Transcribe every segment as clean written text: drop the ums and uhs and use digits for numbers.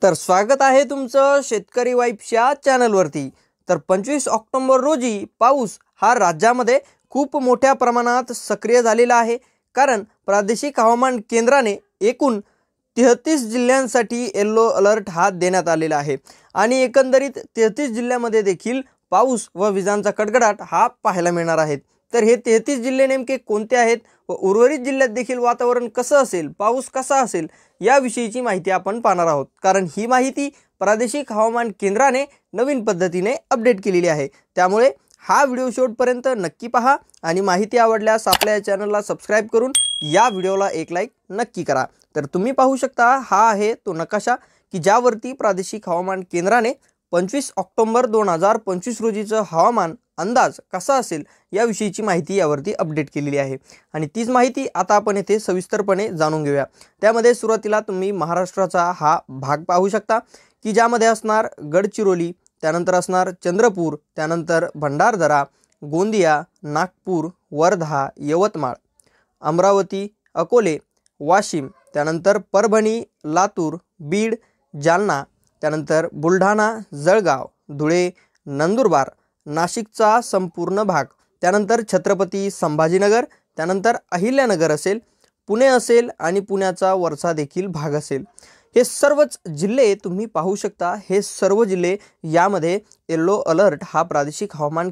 तर स्वागत आहे तुमचं शेतकरी वाईब्सच्या चॅनलवरती। तर 25 ऑक्टोबर रोजी पाऊस हा राज्यामध्ये खूप मोठ्या प्रमाणात सक्रिय झालेला आहे। कारण प्रादेशिक हवामान केंद्राने एकूण 33 जिल्ह्यांसाठी येलो अलर्ट हा देण्यात आलेला आहे आणि एकंदरीत 33 जिल्ह्यांमध्ये देखील पाऊस व विजांचा कडकडाट हा पाहायला मिळणार आहे। तर हे 33 जिल्हे नेमके कोणते आहेत व उर्वरित जिल्ह्यात देखील वातावरण कसं असेल, पाऊस कसा असेल याविषयीची माहिती आपण पाहणार आहोत। कारण ही माहिती प्रादेशिक हवामान केंद्राने नवीन पद्धतीने अपडेट केलेली आहे। त्यामुळे हा व्हिडिओ शेवटपर्यंत नक्की पहा आणि माहिती आवडल्यास आपल्या चॅनलला सबस्क्राइब करून या व्हिडिओला एक लाईक नक्की करा। तर तुम्ही पाहू शकता हा आहे तो नकाशा की ज्यावरती प्रादेशिक हवामान केंद्राने 25 ऑक्टोबर 2025 रोजीचं हवामान अंदाज कसा असेल याविषयीची माहिती यावरती अपडेट केलेली आहे आणि तीच माहिती आता आपण येथे सविस्तरपणे जाणून घेऊया। त्यामध्ये सुरुवातीला तुम्ही महाराष्ट्राचा हा भाग पाहू शकता की ज्यामध्ये असणार गडचिरोली, त्यानंतर असणार चंद्रपूर, त्यानंतर भंडारदरा, गोंदिया, नागपूर, वर्धा, यवतमाळ, अमरावती, अकोले, वाशिम, त्यानंतर परभणी, लातूर, बीड, जालना, त्यानंतर बुलढाणा, जळगाव, धुळे, नंदुरबार, नाशिकचा संपूर्ण भाग, त्यानंतर छत्रपती संभाजीनगर, त्यानंतर अहिल्यानगर असेल, पुणे असेल आणि पुण्याचा वरचा देखील भाग असेल। हे सर्वच जिल्हे तुम्ही पाहू शकता। हे सर्व जिल्हे यामध्ये येलो अलर्ट हा प्रादेशिक हवामान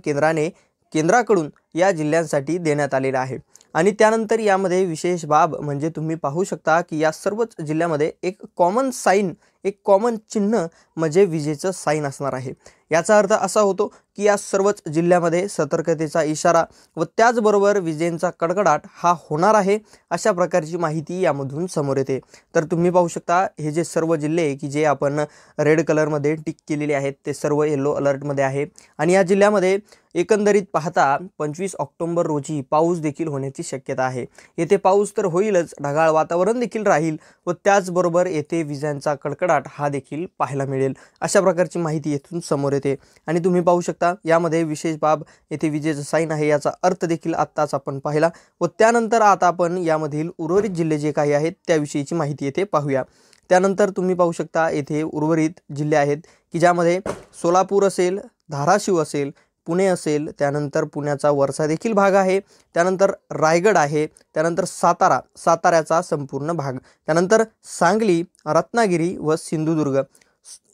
केंद्राकडून या जिल्ह्यांसाठी देण्यात आलेला आहे। आणि त्यानंतर यामध्ये विशेष बाब म्हणजे तुम्ही पाहू शकता की या सर्वच जिल्ह्यामध्ये एक कॉमन साइन, एक कॉमन चिन्ह म्हणजे विजेचं साइन असणार आहे। याचा अर्थ असा होतो की या सर्वच जिल्ह्यामध्ये सतर्कतेचा इशारा व त्याचबरोबर विजेंचा कडकडाट हा होणार आहे अशा प्रकारची माहिती यामधून समोर येते। तर तुम्ही पाहू शकता हे जे सर्व जिल्हे की जे आपण रेड कलरमध्ये टिक केलेले आहेत ते सर्व येलो अलर्टमध्ये आहे आणि या जिल्ह्यामध्ये एकंदरीत पाहता 25 ऑक्टोबर रोजी पाऊस देखील होण्याची शक्यता आहे। येथे पाऊस तर होईलच, ढगाळ वातावरण देखील राहील व त्याचबरोबर येथे विजांचा कडकडाट हा देखील पाहायला मिळेल अशा प्रकारची माहिती येथून समोर येते। आणि तुम्ही पाहू शकता यामध्ये विशेष बाब येथे विजेचं साइन आहे याचा अर्थ देखील आत्ताच आपण पाहिला व त्यानंतर आता आपण यामधील उर्वरित जिल्हे जे काही आहेत त्याविषयीची माहिती येथे पाहूया। त्यानंतर तुम्ही पाहू शकता येथे उर्वरित जिल्हे आहेत की ज्यामध्ये सोलापूर असेल, धाराशिव असेल, पुणे असेल, त्यानंतर पुण्याचा वरचा देखील भाग आहे, त्यानंतर रायगड आहे, त्यानंतर साताऱ्याचा संपूर्ण भाग, त्यानंतर सांगली, रत्नागिरी व सिंधुदुर्ग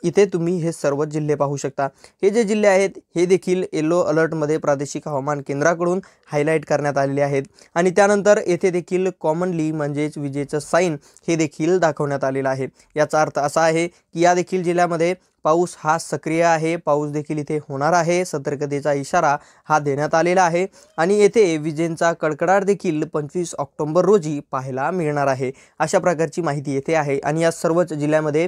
इथे तुम्ही हे सर्व जिल्हे पाहू शकता। हे जे जिल्हे आहेत हे देखील येलो अलर्टमध्ये प्रादेशिक हवामान केंद्राकडून हायलाइट करण्यात आलेले आहेत आणि त्यानंतर येथे देखील कॉमनली म्हणजेच विजेचं साइन हे देखील दाखवण्यात आलेलं आहे। याचा अर्थ असा आहे की या देखील जिल्ह्यामध्ये पाऊस हा सक्रिय आहे, पाऊस देखील इथे होणार आहे, सतर्कतेचा इशारा हा देण्यात आलेला आहे आणि येथे विजेंचा कडकडाट देखील 25 ऑक्टोबर रोजी पाहायला मिळणार आहे अशा प्रकारची माहिती येथे आहे। आणि या सर्वच जिल्ह्यामध्ये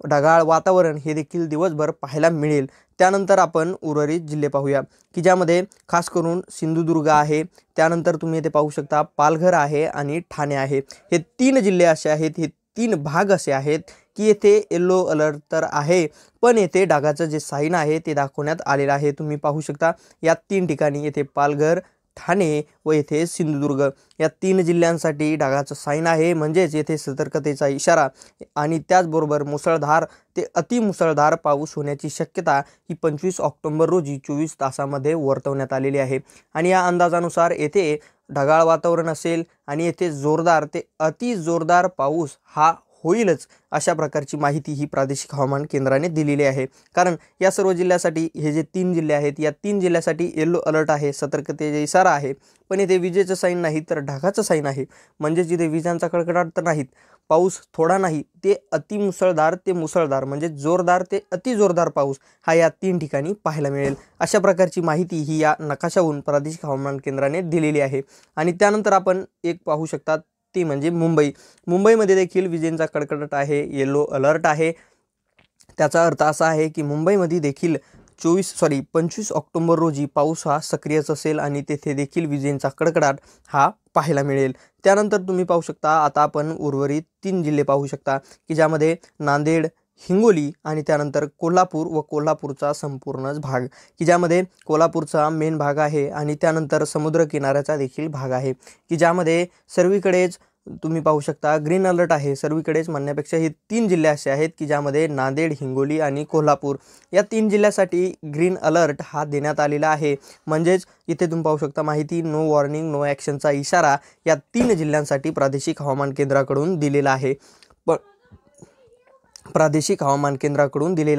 ढगाळ वातावरण हे देखील दिवसभर पाहायला मिळेल। त्यानंतर आपण उर्वरित जिल्हे पाहूया की ज्यामध्ये खास करून सिंधुदुर्ग आहे, त्यानंतर तुम्ही येथे पाहू शकता पालघर आहे आणि ठाणे आहे। हे 3 जिल्हे असे आहेत, हे 3 भाग असे आहेत की येथे येलो अलर्ट तर आहे पण येथे ढगाचं जे साइन आहे ते दाखवण्यात आलेलं आहे। तुम्ही पाहू शकता या 3 ठिकाणी येथे पालघर, ठाणे व येथे सिंधुदुर्ग या 3 जिल्ह्यांसाठी ढगाचं साइन आहे म्हणजेच येथे सतर्कतेचा इशारा आणि त्याचबरोबर मुसळधार ते अतिमुसळधार पाऊस होण्याची शक्यता ही 25 ऑक्टोबर रोजी 24 तासामध्ये वर्तवण्यात आलेली आहे। आणि या अंदाजानुसार येथे ढगाळ वातावरण असेल आणि येथे जोरदार ते अति जोरदार पाऊस हा होईलच अशा प्रकारची माहिती ही प्रादेशिक हवामान केंद्राने दिलेली आहे। कारण या सर्व जिल्ह्यासाठी हे जे 3 जिल्हे आहेत या 3 जिल्ह्यासाठी येलो अलर्ट आहे, सतर्कतेचा इशारा आहे, पण इथे विजेचं साइन नाही तर ढगाचं साइन आहे म्हणजे जिथे विजांचा कडकडाट तर नाहीत, पाऊस थोडा नाही ते अतिमुसळधार ते मुसळधार म्हणजे जोरदार ते अति जोरदार पाऊस हा या 3 ठिकाणी पाहायला मिळेल अशा प्रकारची माहिती ही या नकाशावरून प्रादेशिक हवामान केंद्राने दिलेली आहे। आणि त्यानंतर आपण एक पाहू शकता ती म्हणजे मुंबईमध्ये देखील विजेंचा कडकडाट आहे, येलो अलर्ट आहे। त्याचा अर्थ असा आहे की मुंबईमध्ये देखील 25 ऑक्टोबर रोजी पाऊस हा सक्रियच असेल आणि तेथे देखील विजेंचा कडकडाट हा पाहायला मिळेल। त्यानंतर तुम्ही पाहू शकता आता आपण उर्वरित 3 जिल्हे पाहू शकता की ज्यामध्ये नांदेड, हिंगोली आणि त्यानंतर कोल्हापूर व कोल्हापूरचा संपूर्णच भाग की ज्यामध्ये कोल्हापूरचा मेन भाग आहे आणि त्यानंतर समुद्र किनाऱ्याचा देखील भाग आहे की ज्यामध्ये सर्वीकडेच तुम्ही पाहू शकता ग्रीन अलर्ट आहे सर्वीकडेच म्हणण्यापेक्षा हे 3 जिल्हे असे आहेत की ज्यामध्ये नांदेड, हिंगोली आणि कोल्हापूर या 3 जिल्ह्यासाठी ग्रीन अलर्ट हा देण्यात आलेला आहे। म्हणजेच इथे तुम्ही पाहू शकता माहिती नो वॉर्निंग नो ॲक्शनचा इशारा या 3 जिल्ह्यांसाठी प्रादेशिक हवामान केंद्राकडून दिलेला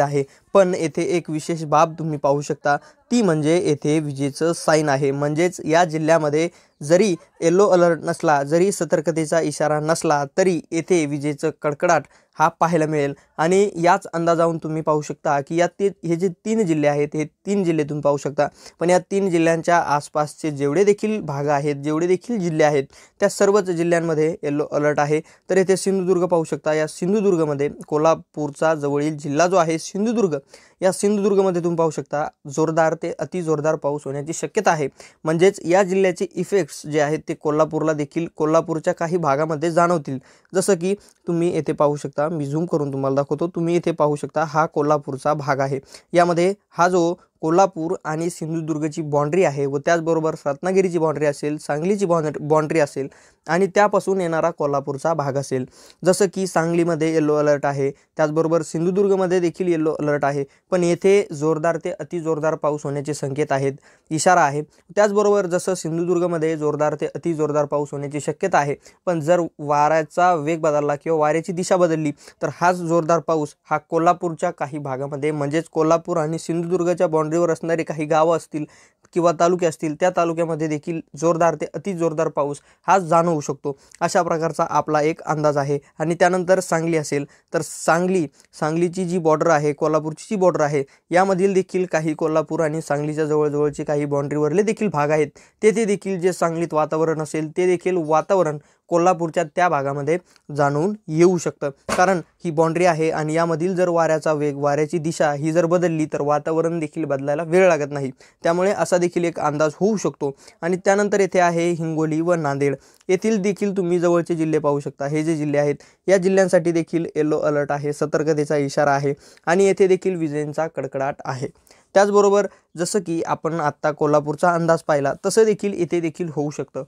आहे। पण येथे एक विशेष बाब तुम्ही पाहू शकता ती म्हणजे येथे विजेचं साईन आहे। म्हणजेच या जिल्ह्यामध्ये जरी येलो अलर्ट नसला, जरी सतर्कतेचा इशारा नसला तरी येथे विजेचं कडकडाट हा पाहायला मिळेल। आणि याच अंदाजावरून तुम्ही पाहू शकता की हे जे 3 जिल्हे आहेत हे 3 जिल्हे तुम्ही पाहू शकता, पण या 3 जिल्ह्यांच्या आसपासचे जेवढे देखील भाग आहेत, जेवढे देखील जिल्हे आहेत त्या सर्वच जिल्ह्यांमध्ये येलो अलर्ट आहे। तर येथे सिंधुदुर्ग पाहू शकता, या सिंधुदुर्गमध्ये कोल्हापूरचा जवळील जिल्हा जो आहे सिंधुदुर्ग, या सिंधुदुर्गमध्ये तुम्ही पाहू शकता जोरदार ते अति जोरदार पाऊस होण्याची शक्यता आहे। म्हणजेच या जिल्ह्याचे इफेक्ट्स जे आहेत ते कोल्हापूरला देखील, कोल्हापूरच्या काही भागामध्ये जाणवतील। जसं की तुम्ही येथे पाहू शकता, मी झूम करून तुम्हाला दाखवतो, तुम्ही येथे पाहू शकता हा कोल्हापूरचा भाग आहे। यामध्ये हा जो कोल्हापूर आणि सिंधुदुर्गची बाउंड्री आहे व त्याचबरोबर रत्नागिरीची बाउंड्री असेल, सांगलीची बाउंड्री असेल आणि त्यापासून येणारा कोल्हापूरचा भाग असेल। जसं की सांगलीमध्ये येलो अलर्ट आहे, त्याचबरोबर सिंधुदुर्गमध्ये देखील येलो अलर्ट आहे, पण येथे जोरदार ते अति जोरदार पाऊस होण्याचे संकेत आहेत, इशारा आहे। त्याचबरोबर जसं सिंधुदुर्गमध्ये जोरदार ते अति जोरदार पाऊस होण्याची शक्यता आहे, पण जर वाऱ्याचा वेग बदलला किंवा वाऱ्याची दिशा बदलली तर हाच जोरदार पाऊस हा कोल्हापूरच्या काही भागामध्ये म्हणजेच कोल्हापूर आणि सिंधुदुर्गच्या बाउंड्रीवर असणारे काही गावं असतील किंवा तालुके असतील त्या तालुक्यामध्ये देखील जोरदार ते अति जोरदार पाऊस हा जाणवू शकतो। अशा प्रकारचा आपला एक अंदाज आहे। आणि त्यानंतर सांगली असेल तर सांगलीची जी बॉर्डर आहे, कोल्हापूरची जी बॉर्डर आहे, यामधील देखील काही कोल्हापूर आणि सांगलीच्या जवळजवळचे काही बाउंड्रीवरले देखील भाग आहेत, तेथे देखील जे सांगलीत वातावरण असेल ते देखील वातावरण कोल्हापूरच्या त्या भागामध्ये जाणवून येऊ शकतं। कारण ही बाउंड्री आहे आणि यामधील जर वाऱ्याचा वेग, वाऱ्याची दिशा ही जर बदलली तर वातावरण देखील बदलायला वेळ लागत नाही, त्यामुळे असा देखील एक अंदाज होऊ शकतो। आणि त्यानंतर येथे आहे हिंगोली व नांदेड, येथील देखील तुम्ही जवळचे जिल्हे पाहू शकता। हे जे जिल्हे आहेत या जिल्ह्यांसाठी देखील येलो अलर्ट आहे, सतर्कतेचा इशारा आहे आणि येथे देखील विजेंचा कडकडाट आहे। त्याचबरोबर जसं की आपण आत्ता कोल्हापूरचा अंदाज पाहिला तसं देखील येथे देखील होऊ शकतं।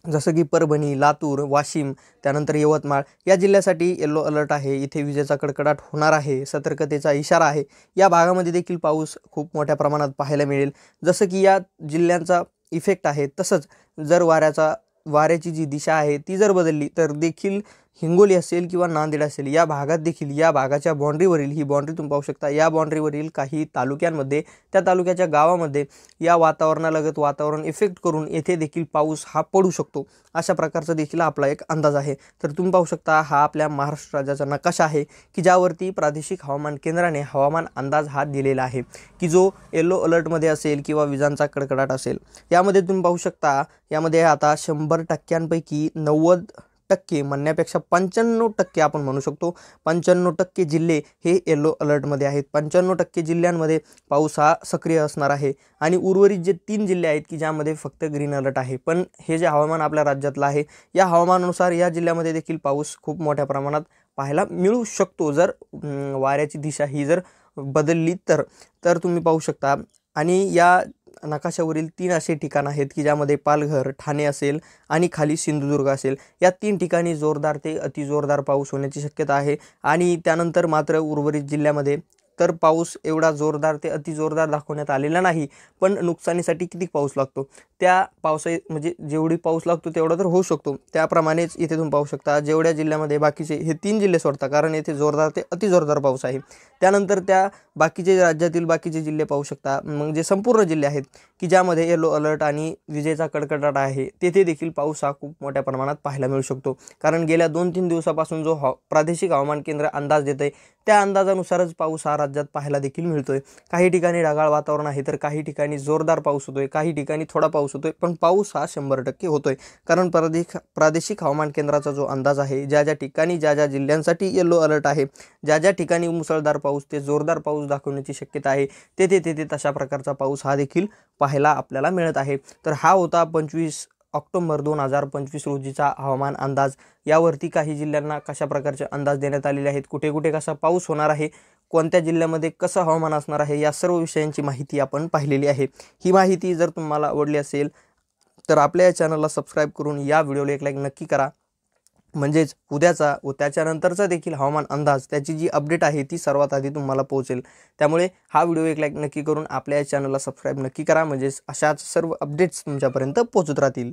जसं की परभणी, लातूर, वाशिम, त्यानंतर यवतमाळ या जिल्ह्यासाठी येलो अलर्ट आहे, इथे विजेचा कडकडाट होणार आहे, सतर्कतेचा इशारा आहे। या भागामध्ये देखील पाऊस खूप मोठ्या प्रमाणात पाहायला मिळेल। जसं की या जिल्ह्यांचा इफेक्ट आहे तसंच जर वाऱ्याची जी दिशा आहे ती जर बदलली तर देखील हिंगोली असेल किंवा नांदेड असेल या भागात देखील, या भागाच्या बाउंड्रीवरील, ही बाउंड्री तुम्ही पाहू शकता, या बाउंड्रीवरील काही तालुक्यांमध्ये, त्या तालुक्याच्या गावामध्ये या वातावरणालगत वातावरण इफेक्ट करून येथे देखील पाऊस हा पडू शकतो। अशा प्रकारचा देखील आपला एक अंदाज आहे। तर तुम्ही पाहू शकता हा आपल्या महाराष्ट्र राज्याचा नकाशा आहे की ज्यावरती प्रादेशिक हवामान केंद्राने हवामान अंदाज हा दिलेला आहे की जो येलो अलर्टमध्ये असेल किंवा विजांचा कडकडाट असेल। यामध्ये तुम्ही पाहू शकता, यामध्ये आता 100% 90% म्हणण्यापेक्षा 95% आपण म्हणू शकतो, 95% जिल्हे हे येलो अलर्टमध्ये आहेत। 95% जिल्ह्यांमध्ये पाऊस हा सक्रिय असणार आहे आणि उर्वरित जे 3 जिल्हे आहेत की ज्यामध्ये फक्त ग्रीन अलर्ट आहे। पण हे जे हवामान आपल्या राज्यातलं आहे या हवामानानुसार या जिल्ह्यामध्ये देखील पाऊस खूप मोठ्या प्रमाणात पाहायला मिळू शकतो जर वाऱ्याची दिशा ही जर बदलली तर तुम्ही पाहू शकता। आणि या नकाशावरील 3 असे ठिकाण आहेत की ज्यामध्ये पालघर, ठाणे असेल आणि खाली सिंधुदुर्ग असेल, या 3 ठिकाणी जोरदार ते अति जोरदार पाऊस होण्याची शक्यता आहे। आणि त्यानंतर मात्र उर्वरित जिल्ह्यामध्ये तर पाऊस एवढा जोरदार ते अति जोरदार दाखवण्यात आलेला नाही, पण नुकसानीसाठी किती पाऊस लागतो त्या म्हणजे जेवढी पाऊस लागतो तेवढा तर होऊ शकतो। त्याप्रमाणेच इथे तुम्ही पाहू शकता जेवढ्या जिल्ह्यामध्ये बाकीचे हे 3 जिल्हे सोडता, कारण येथे जोरदार ते अति जोरदार पाऊस आहे, त्यानंतर त्या बाकीचे राज्यातील बाकीचे जिल्हे पाहू शकता, म्हणजे संपूर्ण जिल्हे आहेत की ज्यामध्ये येलो अलर्ट आणि विजेचा कडकडाट आहे, तेथे देखील पाऊस हा खूप मोठ्या प्रमाणात पाहायला मिळू शकतो। कारण गेल्या 2-3 दिवसापासून जो प्रादेशिक हवामान केंद्र अंदाज देते त्या अंदाजानुसारच पाऊस हा राज्यात पाहायला देखील मिळतोय। काही ठिकाणी ढगाळ वातावरण आहे तर काही ठिकाणी जोरदार पाऊस होतोय, काही ठिकाणी थोडा पाऊस होतोय, पण पाऊस हा 100% होतोय। कारण प्रादेशिक हवामान केंद्राचा जो अंदाज आहे, ज्या ठिकाणी ज्या जिल्ह्यांसाठी येलो अलर्ट आहे, ज्या ठिकाणी मुसळधार पाऊस ते जोरदार पाऊस दाखवण्याची शक्यता आहे, तेथे तशा प्रकारचा पाऊस हा देखील पाहायला आपल्याला मिळत आहे। तर हा होता 25 ऑक्टोबर 2025 रोजीचा हवामान अंदाज। यावरती काही जिल्ह्यांना कशा प्रकारचे अंदाज देण्यात आलेले आहेत, कुठे कुठे कसा पाऊस होणार आहे, कोणत्या जिल्ह्यामध्ये कसं हवामान असणार आहे, या सर्व विषयांची माहिती आपण पाहिलेली आहे। ही माहिती जर तुम्हाला आवडली असेल तर आपल्या या चॅनलला सबस्क्राईब करून या व्हिडिओला एक लाईक नक्की करा म्हणजेच उद्याचा व त्याच्यानंतरचा देखील हवामान अंदाज त्याची जी अपडेट आहे ती सर्वात आधी तुम्हाला पोहोचेल। त्यामुळे हा व्हिडिओ एक लाईक नक्की करून आपल्या चॅनलला सबस्क्राईब नक्की करा, म्हणजेच अशाच सर्व अपडेट्स तुमच्यापर्यंत पोहोचत राहतील।